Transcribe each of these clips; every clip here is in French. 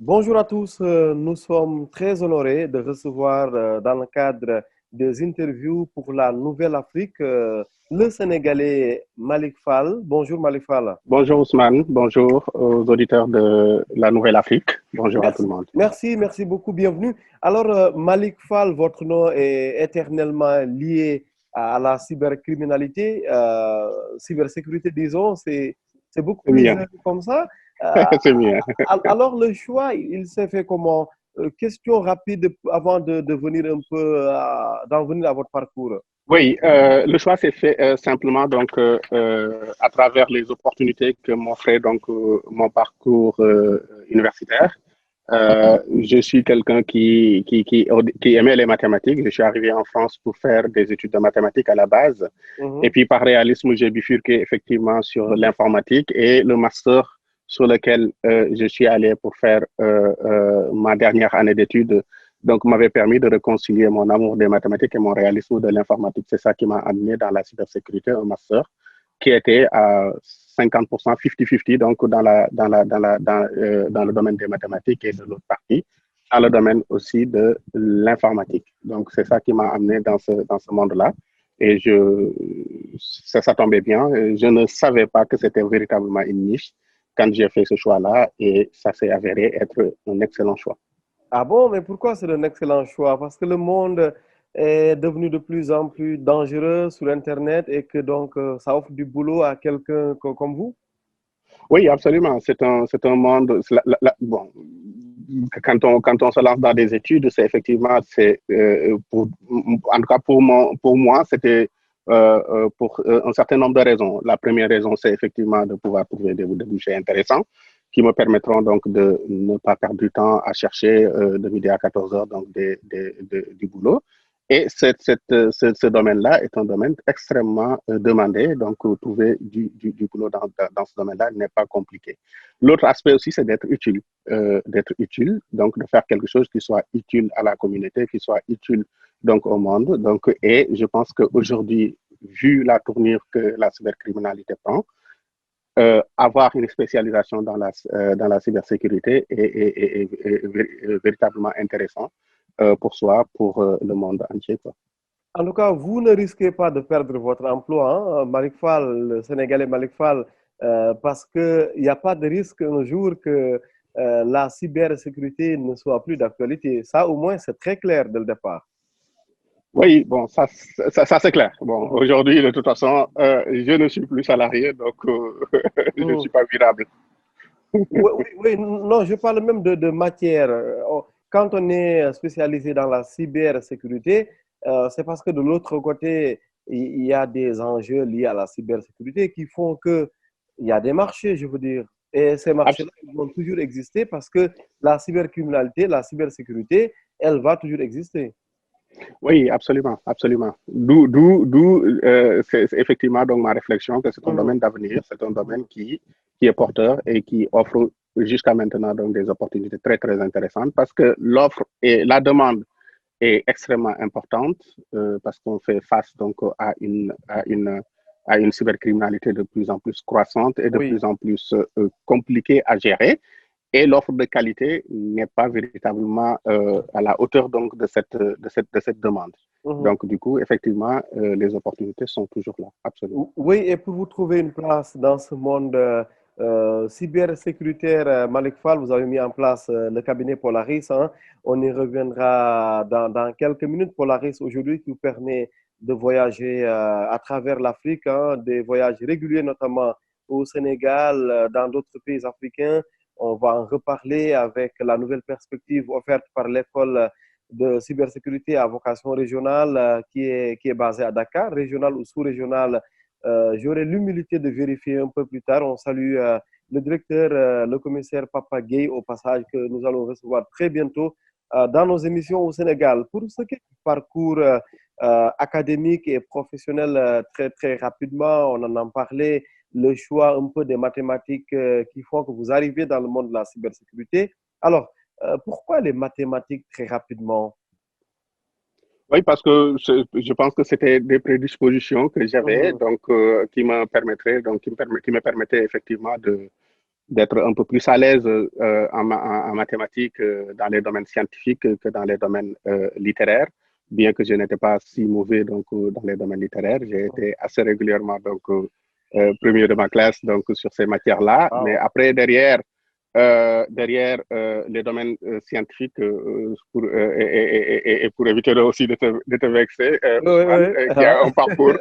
Bonjour à tous, nous sommes très honorés de recevoir dans le cadre des interviews pour la Nouvelle Afrique le Sénégalais Malik Fall. Bonjour Malik Fall. Bonjour Ousmane, bonjour aux auditeurs de la Nouvelle Afrique, bonjour à tout Merci, le monde. merci beaucoup, bienvenue. Alors Malik Fall, votre nom est éternellement lié à la cybercriminalité, cybersécurité disons, c'est beaucoup C'est plus bien, élevé comme ça. Euh, c'est bien. Alors, le choix, il s'est fait comment? Question rapide avant de venir un peu, d'en venir à votre parcours. Oui, le choix s'est fait simplement à travers les opportunités que m'offrait mon parcours universitaire. Je suis quelqu'un qui aimait les mathématiques. Je suis arrivé en France pour faire des études de mathématiques à la base. Et Mhm. puis, par réalisme, j'ai bifurqué effectivement sur l'informatique et le master sur lequel je suis allé pour faire ma dernière année d'études. Donc, m'avait permis de réconcilier mon amour des mathématiques et mon réalisme de l'informatique. C'est ça qui m'a amené dans la cybersécurité, un master qui était à 50%, 50-50, donc dans le domaine des mathématiques et de l'autre partie, dans le domaine aussi de l'informatique. Donc, c'est ça qui m'a amené dans ce monde-là. Et ça tombait bien. Je ne savais pas que c'était véritablement une niche quand j'ai fait ce choix-là et ça s'est avéré être un excellent choix. Ah bon, mais pourquoi c'est un excellent choix? Parce que le monde est devenu de plus en plus dangereux sur Internet et que donc ça offre du boulot à quelqu'un comme vous? Oui, absolument. C'est un monde. Bon, quand on se lance dans des études, c'est effectivement, en tout cas pour moi, c'était pour un certain nombre de raisons. La première raison, c'est effectivement de pouvoir trouver des débouchés intéressants qui me permettront donc de ne pas perdre du temps à chercher de midi à 14 heures donc du boulot. Et ce domaine-là est un domaine extrêmement demandé. Donc, trouver du boulot dans ce domaine-là n'est pas compliqué. L'autre aspect aussi, c'est d'être utile, donc de faire quelque chose qui soit utile à la communauté, qui soit utile donc au monde. Donc, et je pense qu'aujourd'hui, vu la tournure que la cybercriminalité prend, avoir une spécialisation dans la cybersécurité est véritablement intéressant pour soi, pour le monde entier, quoi. En tout cas, vous ne risquez pas de perdre votre emploi, hein, Malik Fall, le Sénégalais Malik Fall, parce qu'il n'y a pas de risque un jour que la cybersécurité ne soit plus d'actualité. Ça, au moins, c'est très clair dès le départ. Oui, bon, ça c'est clair. Bon, Mhm. aujourd'hui, de toute façon, je ne suis plus salarié, donc je ne Mhm. suis pas virable. Oui, oui, oui, non, je parle même de matière. Quand on est spécialisé dans la cybersécurité, c'est parce que de l'autre côté, il y a des enjeux liés à la cybersécurité qui font que il y a des marchés, je veux dire. Et ces marchés-là, Abs- ils vont toujours exister parce que la cybercriminalité, la cybersécurité, elle va toujours exister. oui, absolument, absolument. C'est effectivement donc ma réflexion que c'est un Mhm, domaine d'avenir, c'est un domaine mhm. qui est porteur et qui offre jusqu'à maintenant donc des opportunités très, très intéressantes parce que l'offre et la demande est extrêmement importante parce qu'on fait face donc à une cybercriminalité de plus en plus croissante et de Oui. plus en plus compliquée à gérer. Et l'offre de qualité n'est pas véritablement à la hauteur donc de cette demande. Mhm. Donc, du coup, effectivement, les opportunités sont toujours là, absolument. Oui, et pour vous trouver une place dans ce monde cybersécuritaire, Malik Fall, vous avez mis en place le cabinet Polaris, hein. On y reviendra dans quelques minutes. Polaris, aujourd'hui, qui vous permet de voyager à travers l'Afrique, hein, des voyages réguliers, notamment au Sénégal, dans d'autres pays africains. On va en reparler avec la nouvelle perspective offerte par l'école de cybersécurité à vocation régionale qui est basée à Dakar, régionale ou sous-régionale. J'aurai l'humilité de vérifier un peu plus tard. On salue le directeur, le commissaire Papa Gueye, au passage, que nous allons recevoir très bientôt dans nos émissions au Sénégal. Pour ce qui est du parcours académique et professionnel, très, très rapidement, on en a parlé, le choix un peu des mathématiques qui font que vous arrivez dans le monde de la cybersécurité. Alors, pourquoi les mathématiques très rapidement? Oui, parce que je pense que c'était des prédispositions que j'avais, Mhm, donc qui me permettraient, qui me permettaient effectivement d'être un peu plus à l'aise en mathématiques dans les domaines scientifiques que dans les domaines littéraires. Bien que je n'étais pas si mauvais donc, dans les domaines littéraires, j'ai été assez régulièrement donc, premier de ma classe donc, sur ces matières-là. Mais Wow. après, derrière les domaines scientifiques, et pour éviter aussi de te vexer, Oui, oui, Ousmane, oui. qui a un parcours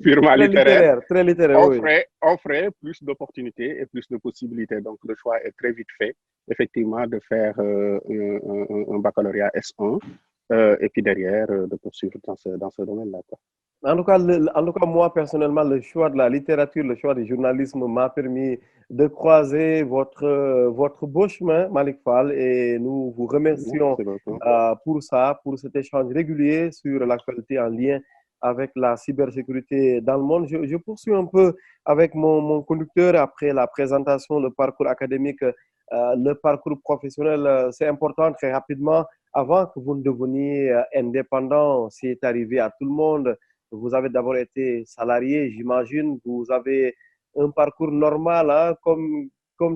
purement littéraire, Très littéraire, oui. offrait plus d'opportunités et plus de possibilités. Donc, le choix est très vite fait, effectivement, de faire un baccalauréat S1 et puis derrière, de poursuivre dans ce domaine-là. En tout cas, moi, personnellement, le choix de la littérature, le choix du journalisme m'a permis de croiser votre beau chemin, Malik Fall, et nous vous remercions Merci beaucoup. pour ça, pour cet échange régulier sur l'actualité en lien avec la cybersécurité dans le monde. Je poursuis un peu avec mon conducteur après la présentation, le parcours académique, le parcours professionnel. C'est important très rapidement, avant que vous ne deveniez indépendant, c'est arrivé à tout le monde. Vous avez d'abord été salarié, j'imagine. Vous avez un parcours normal, hein, comme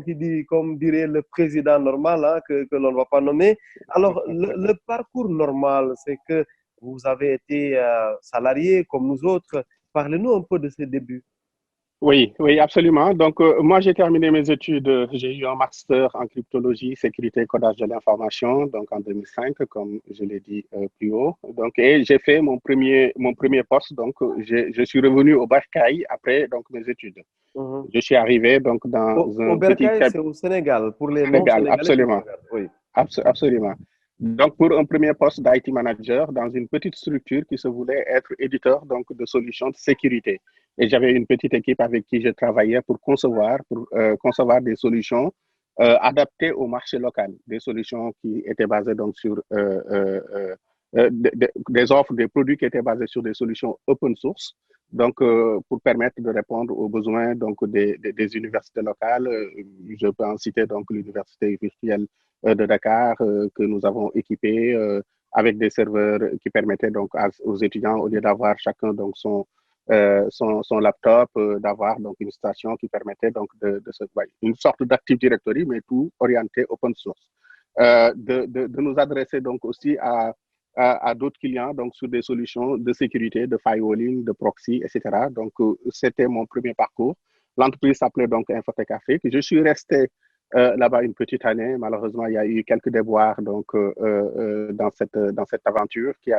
dirait le président normal, hein, que l'on ne va pas nommer. Alors, le parcours normal, c'est que vous avez été salarié comme nous autres. Parlez-nous un peu de ces débuts. Oui, oui, absolument. Donc, moi, j'ai terminé mes études. J'ai eu un master en cryptologie, sécurité et codage de l'information, donc en 2005, comme je l'ai dit plus haut. Donc, et j'ai fait mon premier poste. Donc, je suis revenu au Barcaï après donc mes études. Mhm. Je suis arrivé donc dans Au un petit Bercail, cabinet c'est au Sénégal. Pour les Sénégal, non-sénégalais, c'est au absolument. Sénégal. Oui. Absolument. Donc, pour un premier poste d'IT manager dans une petite structure qui se voulait être éditeur donc, de solutions de sécurité. Et j'avais une petite équipe avec qui je travaillais pour concevoir des solutions adaptées au marché local, des solutions qui étaient basées donc sur des offres, des produits qui étaient basés sur des solutions open source. Donc, pour permettre de répondre aux besoins donc, des universités locales, je peux en citer donc l'université virtuelle de Dakar que nous avons équipé avec des serveurs qui permettaient donc aux étudiants, au lieu d'avoir chacun donc son laptop, d'avoir donc une station qui permettait donc de se une sorte d'Active Directory, mais tout orienté open source. De nous adresser donc aussi à d'autres clients donc sur des solutions de sécurité, de firewalling, de proxy, etc. Donc, c'était mon premier parcours. L'entreprise s'appelait donc Infotech Afrique. Je suis resté là-bas une petite année. Malheureusement, il y a eu quelques déboires donc, dans cette aventure qui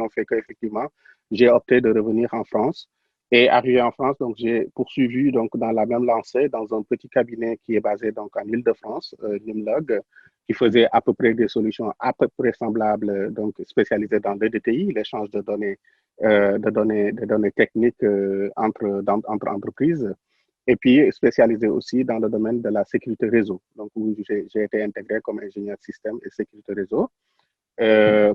ont fait qu'effectivement, j'ai opté de revenir en France. Et arrivé en France, donc j'ai poursuivi donc dans la même lancée dans un petit cabinet qui est basé donc en Île-de-France, Nimlog, qui faisait à peu près des solutions à peu près semblables, donc spécialisées dans le DTI, l'échange de données techniques entre entreprises et puis spécialisé aussi dans le domaine de la sécurité réseau. Donc, où j'ai été intégré comme ingénieur système et sécurité réseau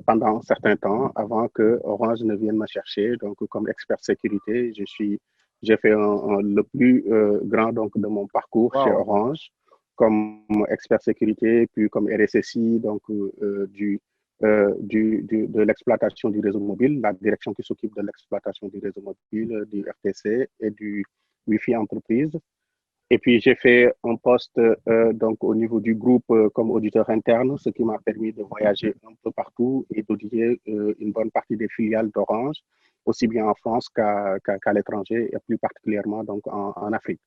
pendant un certain temps avant que Orange ne vienne me chercher. Donc, comme expert sécurité, j'ai fait le plus grand donc, de mon parcours chez Wow. Orange comme expert sécurité, puis comme RSSI donc, de l'exploitation du réseau mobile, la direction qui s'occupe de l'exploitation du réseau mobile, du RTC et du Wi-Fi entreprise. Et puis, j'ai fait un poste donc, au niveau du groupe comme auditeur interne, ce qui m'a permis de voyager un peu partout et d'auditer une bonne partie des filiales d'Orange, aussi bien en France qu'à l'étranger, et plus particulièrement donc, en Afrique.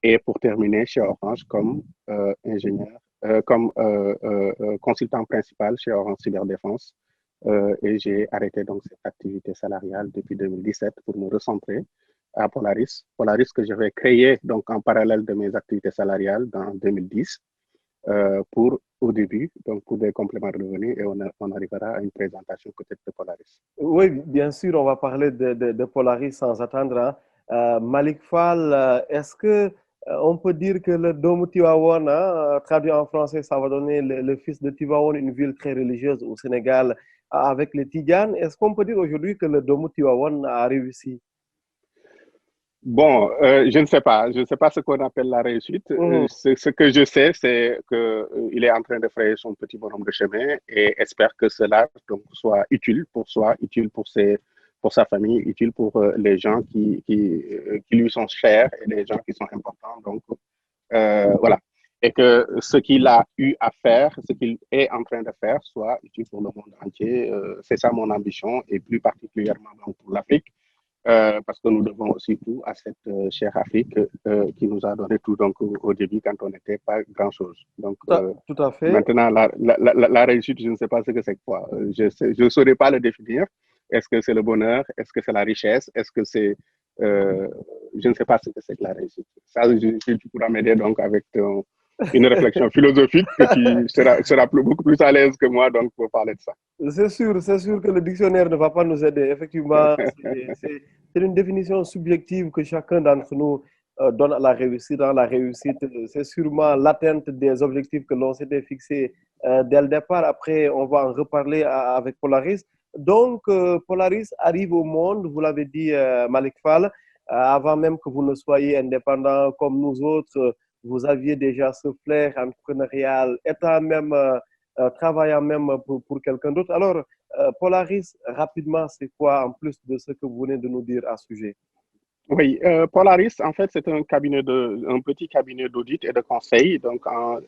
Et pour terminer chez Orange comme ingénieur, comme consultant principal chez Orange Cyberdéfense. Et j'ai arrêté donc cette activité salariale depuis 2017 pour me recentrer à Polaris. Polaris que j'avais créé donc en parallèle de mes activités salariales en 2010 pour au début, donc pour des compléments de revenus et on arrivera à une présentation peut-être de Polaris. Oui, bien sûr, on va parler de Polaris sans attendre, hein. Malik Fall, est-ce que on peut dire que le Dôme Tivaouane, hein, traduit en français, ça va donner le fils de Tivaouane, une ville très religieuse au Sénégal, avec les Tidjanes. Est-ce qu'on peut dire aujourd'hui que le Dôme Tivaouane a réussi? Bon, je ne sais pas. Je ne sais pas ce qu'on appelle la réussite. Mhm. Ce que je sais, c'est qu'il est en train de frayer son petit bonhomme de chemin et espère que cela donc, soit utile pour soi, utile pour sa famille, utile pour les gens qui lui sont chers et les gens qui sont importants donc, Voilà. Et que ce qu'il a eu à faire, ce qu'il est en train de faire, soit utile pour le monde entier. C'est ça mon ambition, et plus particulièrement donc, pour l'Afrique, parce que nous devons aussi tout à cette chère Afrique qui nous a donné tout donc, au début quand on n'était pas grand-chose. Donc Tout à fait. maintenant, la réussite, je ne sais pas ce que c'est quoi. Je ne saurais pas le définir. Est-ce que c'est le bonheur? Est-ce que c'est la richesse? Est-ce que c'est... euh, je ne sais pas ce que c'est que la réussite. Ça, tu pourras m'aider donc avec une réflexion philosophique que tu seras beaucoup plus à l'aise que moi donc, pour parler de ça. C'est sûr que le dictionnaire ne va pas nous aider. Effectivement, c'est une définition subjective que chacun d'entre nous donne à la réussite. Dans la réussite, c'est sûrement l'atteinte des objectifs que l'on s'était fixés dès le départ. Après, on va en reparler avec Polaris. Donc, Polaris arrive au monde, vous l'avez dit, Malik Fall, avant même que vous ne soyez indépendant comme nous autres. Vous aviez déjà ce flair entrepreneurial, étant même travaillant même pour quelqu'un d'autre. Alors, Polaris, rapidement, c'est quoi en plus de ce que vous venez de nous dire à ce sujet? Oui, Polaris, en fait, c'est un petit cabinet d'audit et de conseil, donc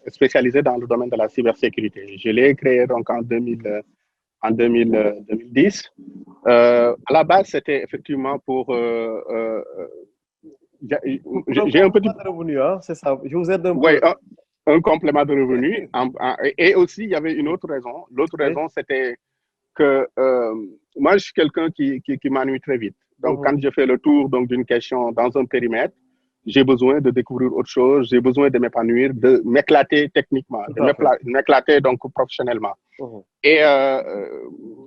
spécialisé dans le domaine de la cybersécurité. Je l'ai créé donc en 2010. À la base, c'était effectivement pour... Un j'ai un petit... complément de revenu, hein, c'est ça. Je vous aide un Oui, peu. un complément de revenu. Et aussi, il y avait une autre raison. L'autre Oui. raison, c'était que moi, je suis quelqu'un qui m'ennuie très vite. Donc, Mhm. quand je fais le tour donc, d'une question dans un périmètre, j'ai besoin de découvrir autre chose, j'ai besoin de m'épanouir, de m'éclater techniquement, Tout de à fait. m'éclater donc professionnellement. Mhm. Et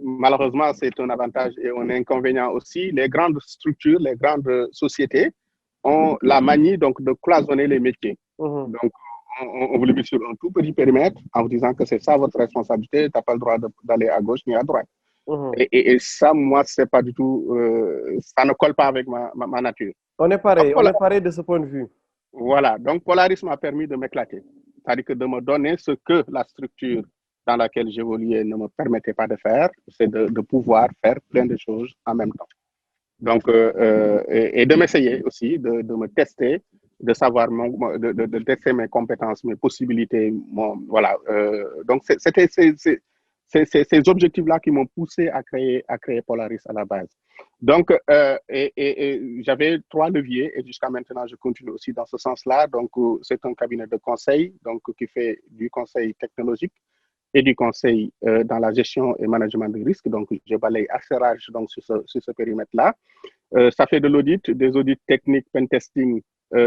malheureusement, c'est un avantage et un inconvénient aussi. Les grandes structures, les grandes sociétés ont la manie donc, de cloisonner les métiers. Mhm. Donc, on vous le met sur un tout petit périmètre en vous disant que c'est ça votre responsabilité, tu n'as pas le droit d'aller à gauche ni à droite. Mhm. Et ça, moi, c'est pas du tout, ça ne colle pas avec ma nature. Donc, On est pareil de ce point de vue. voilà, donc Polaris m'a permis de m'éclater. C'est-à-dire que de me donner ce que la structure dans laquelle j'évoluais ne me permettait pas de faire, c'est de pouvoir faire plein de choses en même temps. Donc, et de m'essayer aussi, de me tester, de savoir, de tester mes compétences, mes possibilités. Voilà. Donc, c'était ces objectifs-là qui m'ont poussé à créer Polaris à la base. Donc, et j'avais trois leviers et jusqu'à maintenant, je continue aussi dans ce sens-là. Donc, c'est un cabinet de conseil donc, qui fait du conseil technologique et du conseil dans la gestion et management de risques. Donc, je balaye assez large donc, sur ce périmètre-là. Ça fait de l'audit, des audits techniques, pentesting,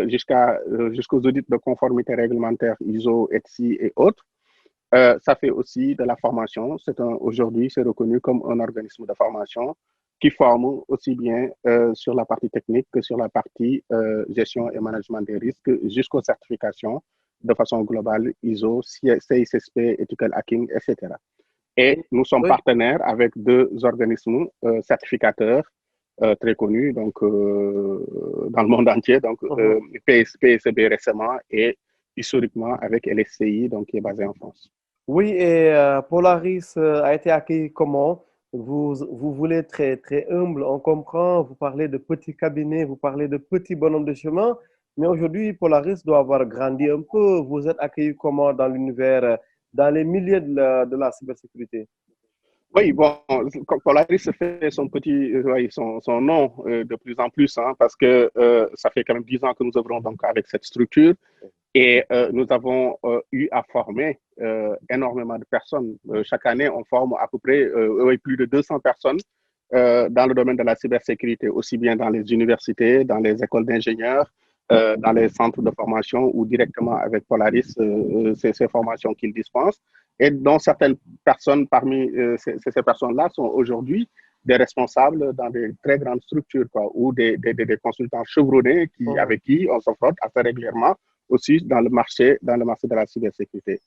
jusqu'aux audits de conformité réglementaire ISO, ETSI et autres. Ça fait aussi de la formation. Aujourd'hui, c'est reconnu comme un organisme de formation qui forme aussi bien sur la partie technique que sur la partie gestion et management des risques jusqu'aux certifications de façon globale, ISO, CISSP, Ethical Hacking, etc. Et nous sommes Oui. partenaires avec deux organismes certificateurs très connus donc, dans le monde entier, donc Mhm. PSB récemment et historiquement avec LSCI, donc, qui est basé en France. Oui, et Polaris a été accueilli comment? Vous voulez très, très humble, on comprend, vous parlez de petits cabinets, vous parlez de petits bonhommes de chemin, mais aujourd'hui, Polaris doit avoir grandi un peu. Vous êtes accueilli comment dans l'univers, dans les milieux de la cybersécurité? Oui, bon, Polaris se fait son nom de plus en plus, hein, parce que ça fait quand même 10 ans que nous œuvrons donc avec cette structure. Et nous avons eu à former énormément de personnes. Chaque année, on forme à peu près plus de 200 personnes dans le domaine de la cybersécurité, aussi bien dans les universités, dans les écoles d'ingénieurs, dans les centres de formation ou directement avec Polaris, c'est ces formations qu'ils dispensent. Et dont certaines personnes parmi ces personnes-là sont aujourd'hui des responsables dans des très grandes structures, quoi, ou des consultants chevronnés Mhm. avec qui on se frotte assez régulièrement aussi dans le marché de la cybersécurité.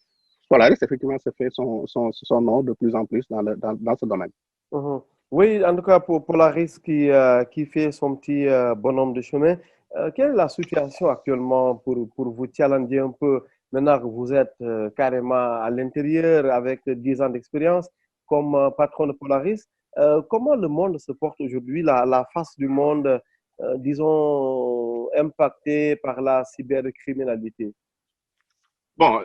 Polaris, effectivement, se fait son nom de plus en plus dans ce domaine. Mhm. Oui, en tout cas, pour Polaris qui fait son petit bonhomme de chemin, quelle est la situation actuellement pour vous challenger un peu maintenant que vous êtes carrément à l'intérieur avec 10 ans d'expérience comme patron de Polaris? Comment le monde se porte aujourd'hui, la face du monde, disons, impactée par la cybercriminalité? Bon,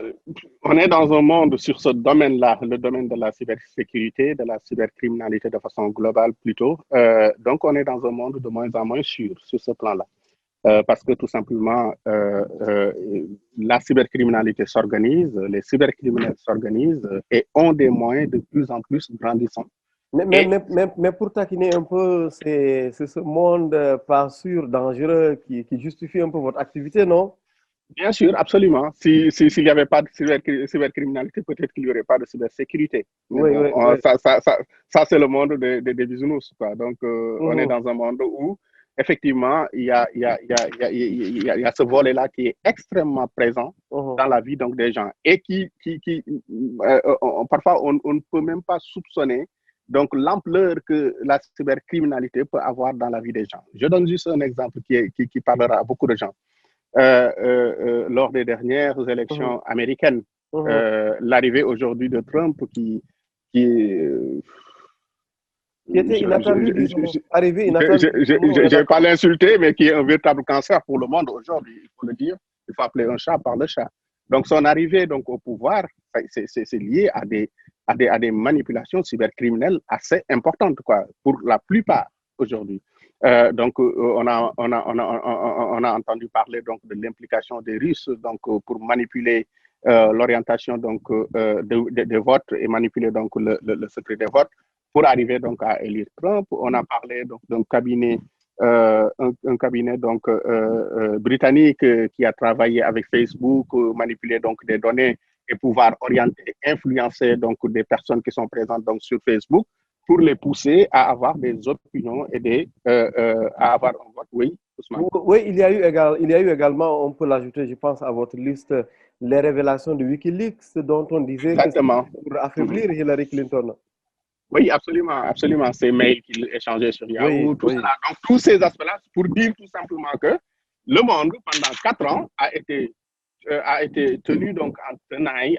on est dans un monde sur ce domaine-là, le domaine de la cybersécurité, de la cybercriminalité de façon globale plutôt. Donc, on est dans un monde de moins en moins sûr sur ce plan-là. Parce que tout simplement, la cybercriminalité s'organise, les cybercriminels s'organisent et ont des moyens de plus en plus grandissants. Et Mais pour taquiner un peu, c'est ce monde pas sûr, dangereux qui justifie un peu votre activité, non? bien sûr, absolument, s'il n'y avait pas de cybercriminalité, peut-être qu'il n'y aurait pas de cybersécurité. Mais Oui, bon, oui, oui. ça c'est le monde des bisounours, quoi. Donc, on est Mhm, dans un monde où, effectivement, il y a ce volet-là qui est extrêmement présent mhm. dans la vie donc, des gens et parfois, on ne peut même pas soupçonner donc l'ampleur que la cybercriminalité peut avoir dans la vie des gens. Je donne juste un exemple qui parlera à beaucoup de gens. Lors des dernières Mhm, élections américaines, mhm. l'arrivée aujourd'hui de Trump qui Qui était inattendu, disons, arrivé inattendu, disons, je on est ne vais pas d'accord. l'insulter, mais qui est un véritable cancer pour le monde aujourd'hui, il faut le dire. Il faut appeler un chat par le chat. Donc, son arrivée donc, au pouvoir, c'est lié à des manipulations cybercriminelles assez importantes, quoi, pour la plupart aujourd'hui. Donc, on a entendu parler donc, de l'implication des Russes donc, pour manipuler l'orientation donc, des votes et manipuler donc, le secret des votes pour arriver donc à élire Trump. On a parlé donc d'un cabinet, un cabinet donc britannique qui a travaillé avec Facebook, manipulé donc des données et pouvoir orienter, influencer donc des personnes qui sont présentes donc sur Facebook pour les pousser à avoir des opinions et à avoir un vote. Oui, Ousmane. Oui, il y a eu également, on peut l'ajouter, je pense, à votre liste, les révélations de Wikileaks, dont on disait que c'était Exactement. pour affaiblir Hillary Clinton. Oui, absolument, absolument. Ces mails qu'il échangeait sur Oui, Yahoo, tout oui. cela. Donc, tous ces aspects-là, pour dire tout simplement que le monde, pendant 4 ans, a été tenu donc en tenaille,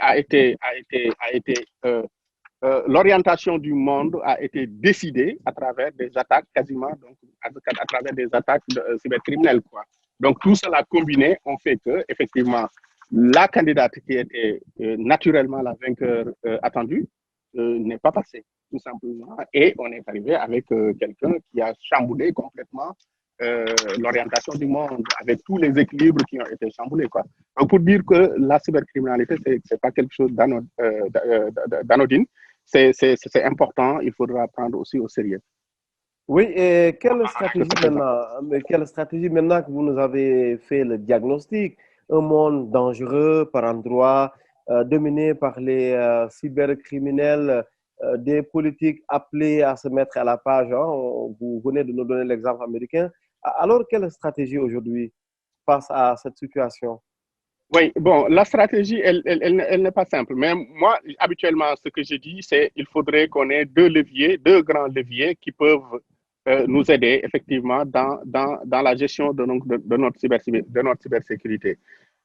l'orientation du monde a été décidée à travers des attaques quasiment, donc à travers des attaques cybercriminelles, quoi. Donc, tout cela combiné ont fait que, effectivement, la candidate qui était naturellement la vainqueur attendue n'est pas passée, tout simplement. Et on est arrivé avec quelqu'un qui a chamboulé complètement l'orientation du monde, avec tous les équilibres qui ont été chamboulés, quoi. Donc, pour dire que la cybercriminalité, c'est pas quelque chose d'anodine, c'est important, il faudra prendre aussi au sérieux. Oui, et quelle stratégie maintenant que vous nous avez fait le diagnostic, un monde dangereux par endroits, dominé par les cybercriminels, des politiques appelés à se mettre à la page, hein, vous venez de nous donner l'exemple américain. Alors, quelle stratégie aujourd'hui face à cette situation? Oui, bon, la stratégie, elle n'est pas simple. Mais moi, habituellement, ce que je dis, c'est qu'il faudrait qu'on ait deux leviers, deux grands leviers qui peuvent nous aider effectivement dans la gestion de notre cybersécurité.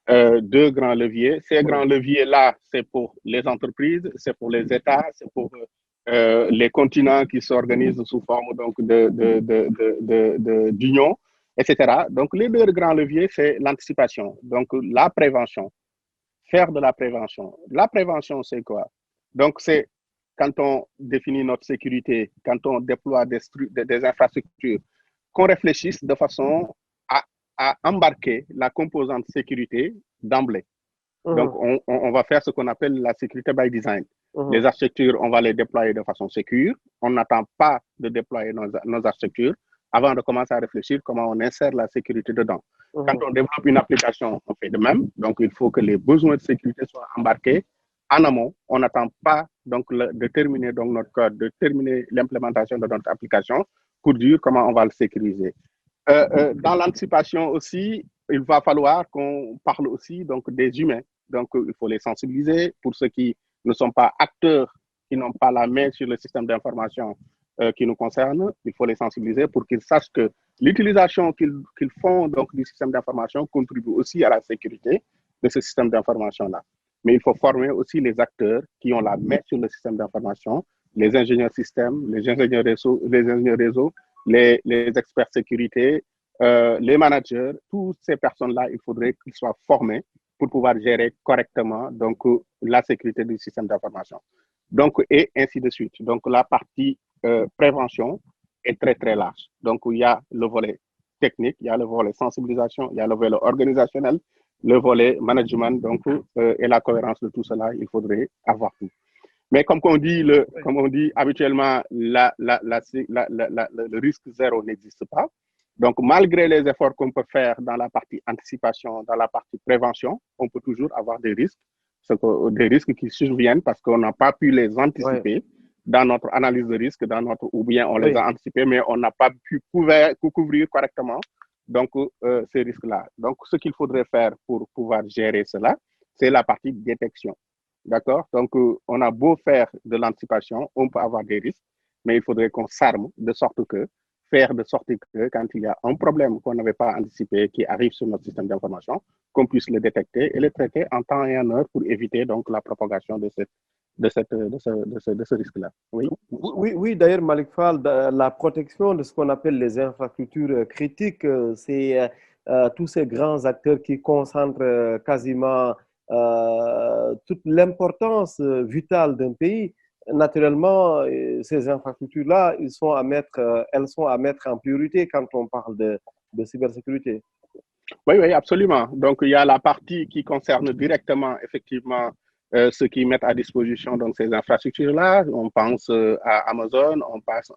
Deux grands leviers. Ces grands Oui. leviers-là, c'est pour les entreprises, c'est pour les États, c'est pour les continents qui s'organisent sous forme donc d'union, etc. Donc, les deux grands leviers, c'est l'anticipation, donc la prévention, faire de la prévention. La prévention, c'est quoi? Donc, c'est quand on définit notre sécurité, quand on déploie des infrastructures, qu'on réfléchisse de façon à, à embarquer la composante sécurité d'emblée. Donc, Mhm, on va faire ce qu'on appelle la sécurité by design. Les mhm, architectures, on va les déployer de façon sécure. On n'attend pas de déployer nos architectures avant de commencer à réfléchir comment on insère la sécurité dedans. Quand mhm. on développe une application, on fait de même. Donc, il faut que les besoins de sécurité soient embarqués en amont. On n'attend pas donc, de terminer donc, notre code, de terminer l'implémentation de notre application pour dire comment on va le sécuriser. Dans l'anticipation aussi, il va falloir qu'on parle aussi donc, des humains. Donc, il faut les sensibiliser pour ceux qui ne sont pas acteurs, qui n'ont pas la main sur le système d'information qui nous concerne. Il faut les sensibiliser pour qu'ils sachent que l'utilisation qu'ils font donc, du système d'information contribue aussi à la sécurité de ce système d'information-là. Mais il faut former aussi les acteurs qui ont la main sur le système d'information, les ingénieurs système, les ingénieurs réseau, les experts sécurité, les managers, toutes ces personnes-là, il faudrait qu'ils soient formés pour pouvoir gérer correctement donc, la sécurité du système d'information. Donc, et ainsi de suite. Donc, la partie prévention est très, très large. Donc, il y a le volet technique, il y a le volet sensibilisation, il y a le volet organisationnel, le volet management. Donc, et la cohérence de tout cela, il faudrait avoir tout. Mais comme on dit habituellement, le risque zéro n'existe pas. Donc, malgré les efforts qu'on peut faire dans la partie anticipation, dans la partie prévention, on peut toujours avoir des risques qui surviennent parce qu'on n'a pas pu les anticiper dans notre analyse de risque, ou bien on les a anticipés, mais on n'a pas pu couvrir correctement donc, ces risques-là. Donc, ce qu'il faudrait faire pour pouvoir gérer cela, c'est la partie détection. D'accord? Donc, on a beau faire de l'anticipation, on peut avoir des risques, mais il faudrait qu'on s'arme faire de sorte que quand il y a un problème qu'on n'avait pas anticipé qui arrive sur notre système d'information, qu'on puisse le détecter et le traiter en temps et en heure pour éviter donc la propagation de ce risque-là. Oui, d'ailleurs, Malick Fall, la protection de ce qu'on appelle les infrastructures critiques, c'est tous ces grands acteurs qui concentrent quasiment toute l'importance vitale d'un pays. Naturellement, ces infrastructures-là, elles sont à mettre en priorité quand on parle de cybersécurité. Oui, absolument. Donc, il y a la partie qui concerne directement, effectivement, ceux qui mettent à disposition donc, ces infrastructures-là. On pense à Amazon, on passe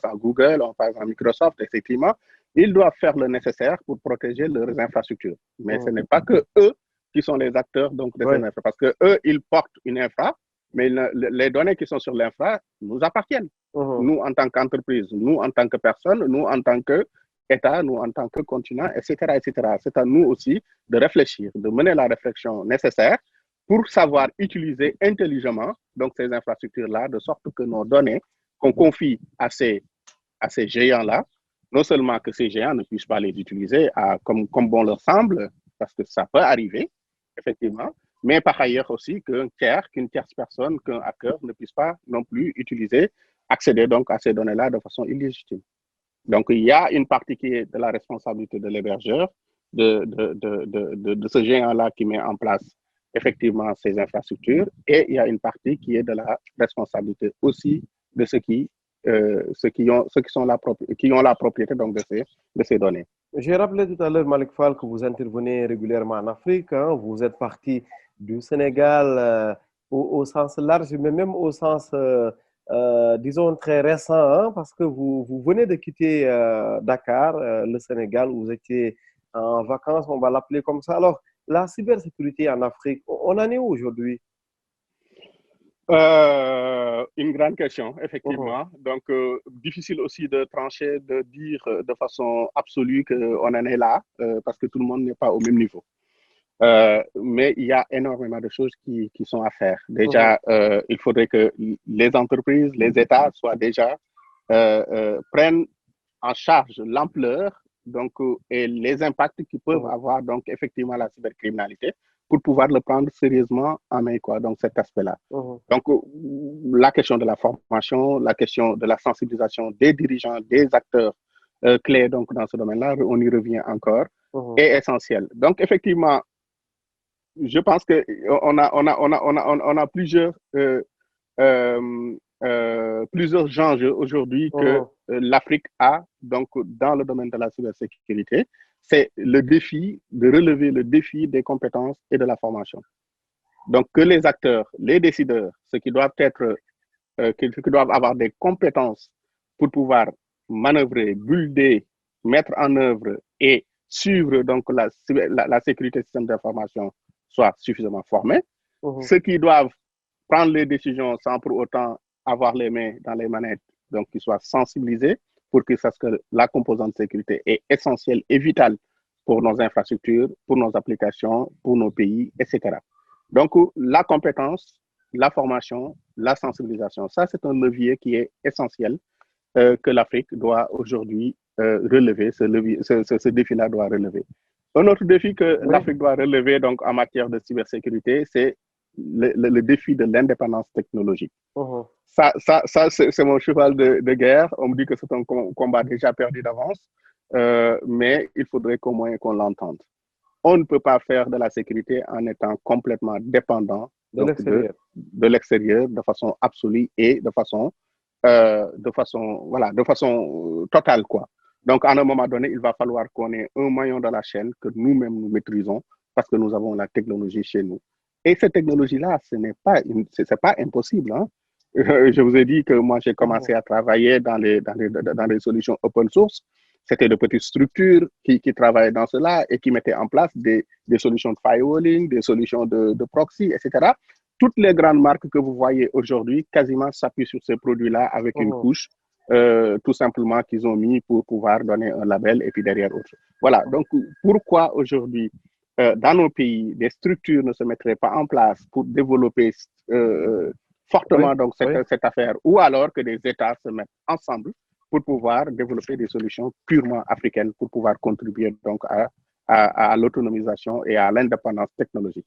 à Google, on passe à Microsoft, effectivement. Ils doivent faire le nécessaire pour protéger leurs infrastructures. Mais ce n'est pas que eux qui sont les acteurs donc, de ces infra. Parce que eux, ils portent une infra, mais les données qui sont sur l'infra nous appartiennent. Nous, en tant qu'entreprise, nous, en tant que personne, nous, en tant que État, nous, en tant que continent, etc., etc. C'est à nous aussi de réfléchir, de mener la réflexion nécessaire pour savoir utiliser intelligemment donc, ces infrastructures-là, de sorte que nos données qu'on confie à ces géants-là, non seulement que ces géants ne puissent pas les utiliser comme bon leur semble, parce que ça peut arriver, effectivement, mais par ailleurs aussi qu'une tierce personne, qu'un hacker ne puisse pas non plus accéder donc à ces données-là de façon illégitime. Donc, il y a une partie qui est de la responsabilité de l'hébergeur, de ce géant-là qui met en place effectivement ces infrastructures, et il y a une partie qui est de la responsabilité aussi de ceux qui ont la propriété donc de ces données. J'ai rappelé tout à l'heure, Malick Fall, que vous intervenez régulièrement en Afrique. Hein. Vous êtes parti du Sénégal au sens large, mais même au sens, disons, très récent, hein, parce que vous venez de quitter Dakar, le Sénégal, où vous étiez en vacances, on va l'appeler comme ça. Alors, la cybersécurité en Afrique, on en est où aujourd'hui? Une grande question, effectivement. Donc, difficile aussi de trancher, de dire de façon absolue qu'on en est là, parce que tout le monde n'est pas au même niveau. Mais il y a énormément de choses qui sont à faire. Déjà, il faudrait que les entreprises, les États prennent en charge l'ampleur donc, et les impacts qui peuvent avoir donc, effectivement la cybercriminalité pour pouvoir le prendre sérieusement en main, quoi, donc cet aspect-là. Donc, la question de la formation, la question de la sensibilisation des dirigeants, des acteurs clés donc, dans ce domaine-là, on y revient encore, est essentiel. Donc, effectivement, je pense qu'on a plusieurs enjeux aujourd'hui que l'Afrique a donc, dans le domaine de la cybersécurité. C'est le défi de relever le défi des compétences et de la formation. Donc, que les acteurs, les décideurs, ceux qui doivent avoir des compétences pour pouvoir manœuvrer, builder, mettre en œuvre et suivre donc la sécurité du système d'information soient suffisamment formés. Ceux qui doivent prendre les décisions sans pour autant avoir les mains dans les manettes, donc qu'ils soient sensibilisés pour qu'ils sachent que la composante de sécurité est essentielle et vitale pour nos infrastructures, pour nos applications, pour nos pays, etc. Donc, la compétence, la formation, la sensibilisation, ça, c'est un levier qui est essentiel que l'Afrique doit aujourd'hui relever, ce défi-là doit relever. Un autre défi que l'Afrique doit relever donc, en matière de cybersécurité, c'est le défi de l'indépendance technologique. Ça c'est mon cheval de guerre. On me dit que c'est un combat déjà perdu d'avance, mais il faudrait qu'au moins qu'on l'entende. on ne peut pas faire de la sécurité en étant complètement dépendant De donc l'extérieur. de l'extérieur de façon absolue et voilà, de façon totale, quoi. Donc, à un moment donné, il va falloir qu'on ait un maillon de la chaîne que nous-mêmes nous maîtrisons parce que nous avons la technologie chez nous. Et cette technologie-là, c'est pas impossible, hein. Je vous ai dit que moi, j'ai commencé à travailler dans les solutions open source. C'était de petites structures qui travaillaient dans cela et qui mettaient en place des solutions de firewalling, des solutions de proxy, etc. Toutes les grandes marques que vous voyez aujourd'hui quasiment s'appuient sur ces produits-là avec une couche, tout simplement qu'ils ont mis pour pouvoir donner un label et puis derrière autre chose. Voilà, donc pourquoi aujourd'hui, dans nos pays, des structures ne se mettraient pas en place pour développer fortement donc cette affaire, ou alors que des États se mettent ensemble pour pouvoir développer des solutions purement africaines pour pouvoir contribuer donc à l'autonomisation et à l'indépendance technologique.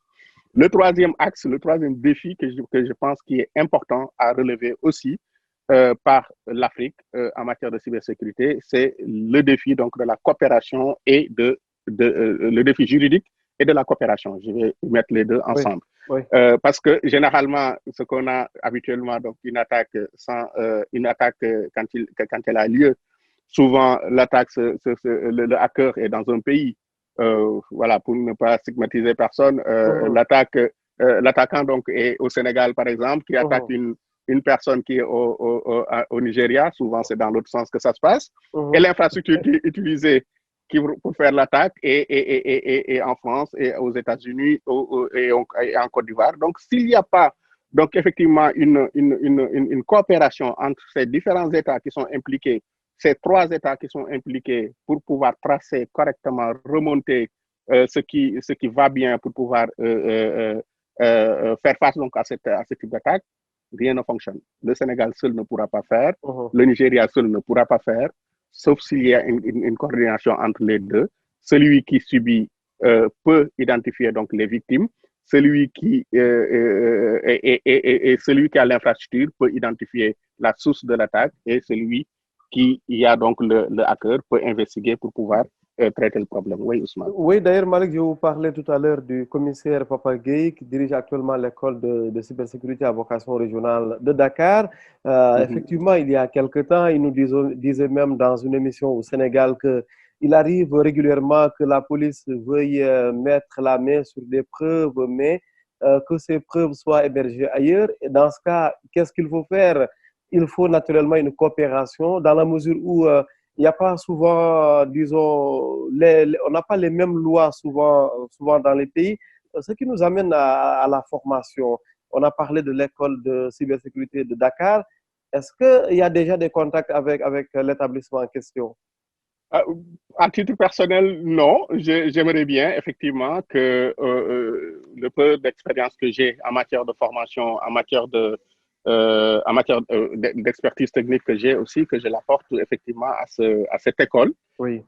Le troisième axe, le troisième défi que je pense qui est important à relever aussi par l'Afrique en matière de cybersécurité, c'est le défi donc de la coopération et le défi juridique et de la coopération. Je vais mettre les deux ensemble. Oui. Parce que généralement, ce qu'on a habituellement, donc une attaque quand elle a lieu, souvent l'attaque, le hacker est dans un pays. Voilà, pour ne pas stigmatiser personne, l'attaquant donc est au Sénégal par exemple, qui attaque une personne qui est au Nigeria. Souvent c'est dans l'autre sens que ça se passe. Et l'infrastructure qui est utilisée pour faire l'attaque et en France et aux États-Unis et en Côte d'Ivoire. Donc, s'il n'y a pas donc effectivement une coopération entre ces différents États qui sont impliqués, ces trois États qui sont impliqués pour pouvoir tracer correctement, remonter ce qui va bien pour pouvoir faire face donc à ce type d'attaque, rien ne fonctionne. Le Sénégal seul ne pourra pas faire, le Nigeria seul ne pourra pas faire, sauf s'il y a une coordination entre les deux. Celui qui subit peut identifier donc les victimes. Celui qui celui qui a l'infrastructure peut identifier la source de l'attaque et celui qui a donc le hacker peut investiguer pour pouvoir traiter le problème. Oui, Ousmane. Oui, d'ailleurs, Malik, je vous parlais tout à l'heure du commissaire Papa Gueye qui dirige actuellement l'école de cybersécurité à vocation régionale de Dakar. Effectivement, il y a quelque temps, il nous disait même dans une émission au Sénégal qu'il arrive régulièrement que la police veuille mettre la main sur des preuves, mais que ces preuves soient hébergées ailleurs. Et dans ce cas, qu'est-ce qu'il faut faire? Il faut naturellement une coopération dans la mesure où il n'y a pas souvent, disons, on n'a pas les mêmes lois souvent dans les pays, ce qui nous amène à la formation. On a parlé de l'école de cybersécurité de Dakar. Est-ce qu'il y a déjà des contacts avec l'établissement en question? À titre personnel, non. J'aimerais bien, effectivement, que le peu d'expérience que j'ai en matière de formation, en matière d'expertise technique que j'ai aussi, que je l'apporte effectivement à cette école. Oui.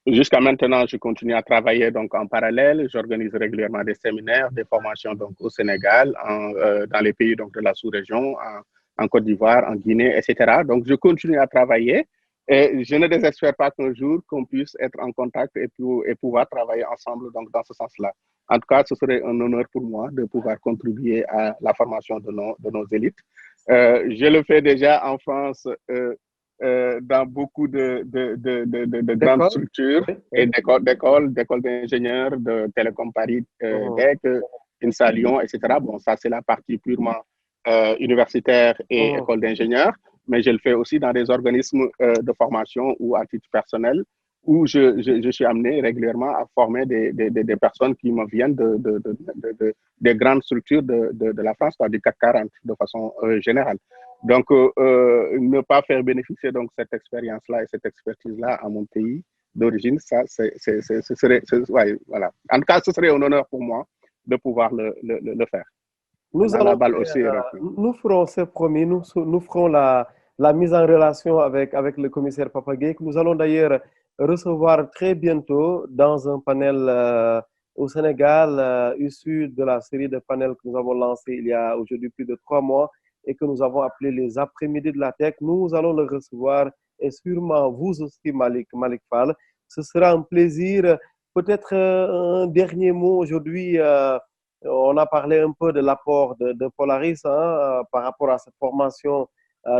Jusqu'à maintenant, je continue à travailler donc en parallèle. J'organise régulièrement des séminaires, des formations donc au Sénégal, dans les pays donc de la sous-région, en Côte d'Ivoire, en Guinée, etc. Donc, je continue à travailler. Et je ne désespère pas qu'un jour qu'on puisse être en contact et pouvoir travailler ensemble donc dans ce sens-là. En tout cas, ce serait un honneur pour moi de pouvoir contribuer à la formation de nos élites. Je le fais déjà en France dans beaucoup de grandes structures et d'écoles d'ingénieurs, de Télécom Paris, DEC, INSA Lyon, etc. Bon, ça, c'est la partie purement universitaire et école d'ingénieurs, mais je le fais aussi dans des organismes de formation ou à titre personnel où je suis amené régulièrement à former des personnes qui me viennent des grandes structures de la France, du CAC 40 de façon générale. Donc, ne pas faire bénéficier donc cette expérience-là et cette expertise-là à mon pays d'origine, ça, ce serait, voilà. En tout cas, ce serait un honneur pour moi de pouvoir le faire. Nous ferons, c'est promis, nous ferons la mise en relation avec le commissaire Papa Gueye, que nous allons d'ailleurs recevoir très bientôt dans un panel au Sénégal, issu de la série de panels que nous avons lancé il y a aujourd'hui plus de 3 mois et que nous avons appelé les après-midi de la tech. Nous allons le recevoir et sûrement vous aussi, Malik Fall. Ce sera un plaisir peut-être un dernier mot aujourd'hui. On a parlé un peu de l'apport de Polaris par rapport à cette formation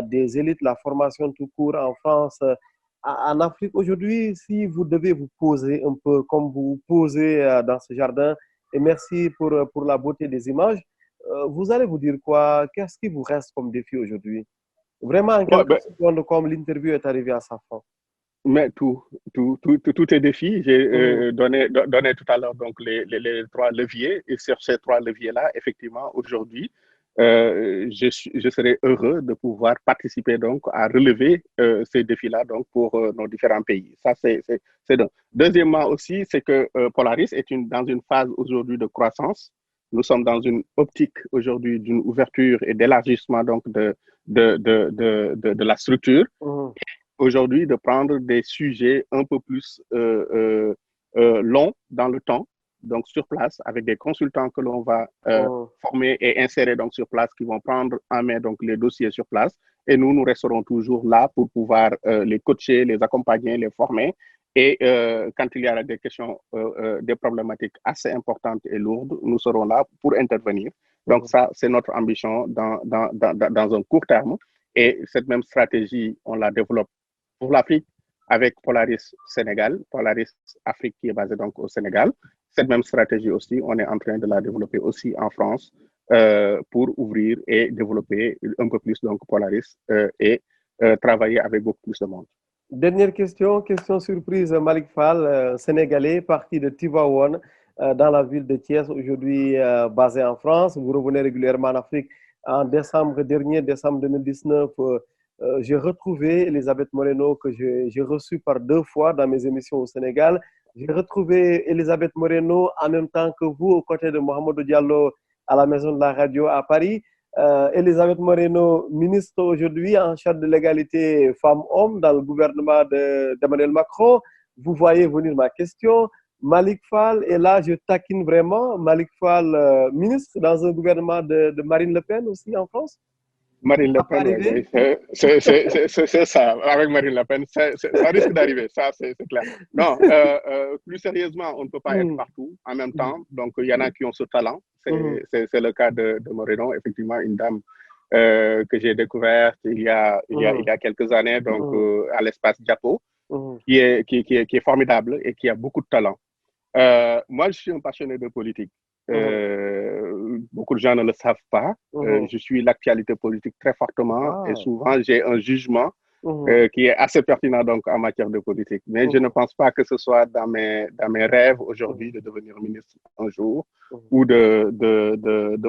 des élites, la formation tout court en France. En Afrique aujourd'hui, si vous devez vous poser un peu comme vous vous posez dans ce jardin, et merci pour la beauté des images, vous allez vous dire quoi? Qu'est-ce qui vous reste comme défi aujourd'hui? Vraiment, en Ouais, quelques secondes, comme l'interview est arrivée à sa fin. mais tout est défi. J'ai Mhm. donné tout à l'heure donc les trois leviers. Et sur ces trois leviers-là, effectivement, aujourd'hui, je serais heureux de pouvoir participer donc à relever ces défis-là donc pour nos différents pays. Ça, c'est donc. Deuxièmement aussi, c'est que Polaris est dans une phase aujourd'hui de croissance. Nous sommes dans une optique aujourd'hui d'une ouverture et d'élargissement donc de la structure Mhm. aujourd'hui de prendre des sujets un peu plus longs dans le temps, donc sur place, avec des consultants que l'on va Mhm. former et insérer donc sur place, qui vont prendre en main donc les dossiers sur place. Et nous resterons toujours là pour pouvoir les coacher, les accompagner, les former. Et quand il y aura des questions, des problématiques assez importantes et lourdes, nous serons là pour intervenir. Donc Mhm. ça, c'est notre ambition dans un court terme. Et cette même stratégie, on la développe pour l'Afrique avec Polaris Sénégal, Polaris Afrique qui est basée donc au Sénégal. Cette même stratégie aussi, on est en train de la développer aussi en France pour ouvrir et développer un peu plus donc Polaris et travailler avec beaucoup plus de monde. Dernière question, question surprise, Malik Fall, sénégalais, parti de Tivaouane, dans la ville de Thiès, aujourd'hui basé en France. Vous revenez régulièrement en Afrique. En décembre dernier, décembre 2019, j'ai retrouvé Elisabeth Moreno que j'ai reçue par 2 fois dans mes émissions au Sénégal. J'ai retrouvé Elisabeth Moreno en même temps que vous, aux côtés de Mohamedou Diallo à la Maison de la Radio à Paris. Elisabeth Moreno, ministre aujourd'hui en charge de l'égalité femmes-hommes dans le gouvernement d'Emmanuel Macron. Vous voyez venir ma question. Malik Fall, et là je taquine vraiment, Malik Fall, ministre dans un gouvernement de Marine Le Pen aussi en France. Marine Le Ça peut Pen, oui, arriver? oui, c'est ça. Avec Marine Le Pen, ça risque d'arriver, ça c'est clair. Non, plus sérieusement, on ne peut pas être Mmh. partout en même Mmh. temps. Donc, il y en a qui ont ce talent. Mmh. C'est le cas de Moreno, effectivement, une dame que j'ai découverte il Mmh. y a quelques années, donc Mmh. à l'espace Diapo, Mmh. qui est formidable et qui a beaucoup de talent. Moi, je suis un passionné de politique. Mmh. Beaucoup de gens ne le savent pas. Mmh. Je suis l'actualité politique très fortement et Ah. souvent j'ai un jugement Mmh. qui est assez pertinent donc en matière de politique. Mais je ne Mmh. pense pas que ce soit dans mes rêves Mmh. aujourd'hui de devenir ministre un jour Mmh. ou de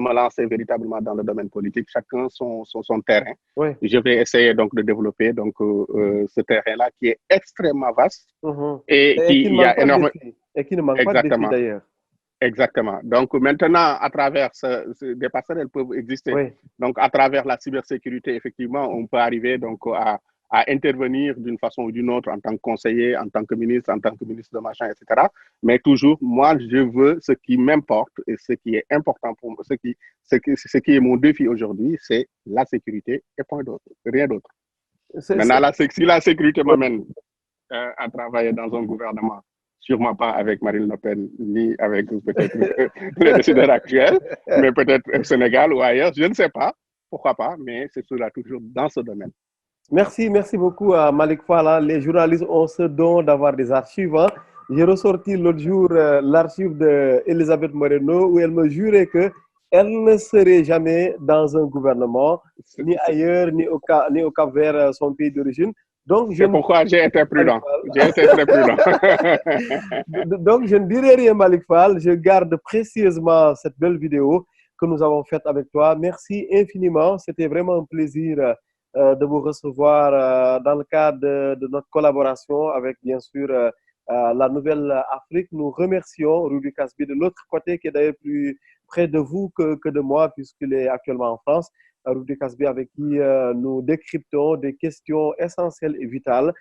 me lancer véritablement dans le domaine politique. Chacun son terrain. Oui. Je vais essayer donc de développer donc ce terrain-là qui est extrêmement vaste Mmh. et Et qui qui ne il y manque a pas de énormément. défis. Et qui ne manque pas de défis Exactement. d'ailleurs. Exactement. Donc maintenant, à travers des passerelles peuvent exister. Oui. Donc à travers la cybersécurité, effectivement, on peut arriver donc à intervenir d'une façon ou d'une autre en tant que conseiller, en tant que ministre de machin, etc. Mais toujours, moi, je veux ce qui m'importe et ce qui est important pour moi, ce qui est mon défi aujourd'hui, c'est la sécurité et point d'autre, rien d'autre. C'est, Maintenant, c'est- si la sécurité oui. m'amène à travailler dans un gouvernement, sûrement pas avec Marine Le Pen, ni avec peut-être les décideurs actuels, mais peut-être au Sénégal ou ailleurs, je ne sais pas, pourquoi pas, mais c'est cela toujours dans ce domaine. Merci, merci beaucoup à Malik Fall. Les journalistes ont ce don d'avoir des archives. J'ai ressorti l'autre jour l'archive d'Elisabeth Moreno où elle me jurait qu'elle ne serait jamais dans un gouvernement, ni ailleurs, ni au Cap-Vert, son pays d'origine. Donc, je C'est ne pourquoi j'ai été Malik prudent. J'ai Fall. été très prudent. Donc, je ne dirai rien, Malik Fall. Je garde précieusement cette belle vidéo que nous avons faite avec toi. Merci infiniment. C'était vraiment un plaisir de vous recevoir dans le cadre de notre collaboration avec, bien sûr, la Nouvelle Afrique. Nous remercions Ruby Casby de l'autre côté, qui est d'ailleurs plus près de vous que de moi, puisqu'il est actuellement en France. Ruby Casby, avec qui nous décryptons des questions essentielles et vitales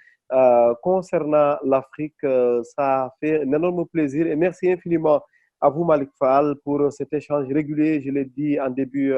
concernant l'Afrique. Ça a fait un énorme plaisir et merci infiniment à vous, Malik Fall, pour cet échange régulier, je l'ai dit en début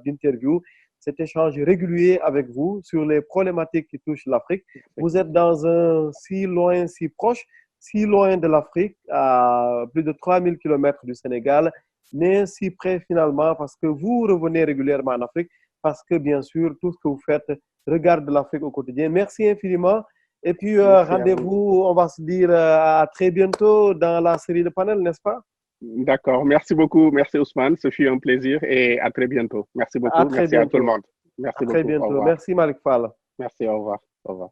d'interview, cet échange régulier avec vous sur les problématiques qui touchent l'Afrique. Vous êtes dans un si loin, si proche. si loin de l'Afrique, à plus de 3000 kilomètres du Sénégal, mais si près finalement parce que vous revenez régulièrement en Afrique, parce que bien sûr, tout ce que vous faites regarde l'Afrique au quotidien. Merci infiniment. Et puis, rendez-vous, on va se dire à très bientôt dans la série de panels, n'est-ce pas? D'accord. Merci beaucoup. Merci Ousmane. Ce fut un plaisir et à très bientôt. Merci À beaucoup. très Merci à tout le bientôt. monde. À Merci très beaucoup. Au bientôt. revoir. Merci, Malik Fall. Merci. Au revoir. Au revoir.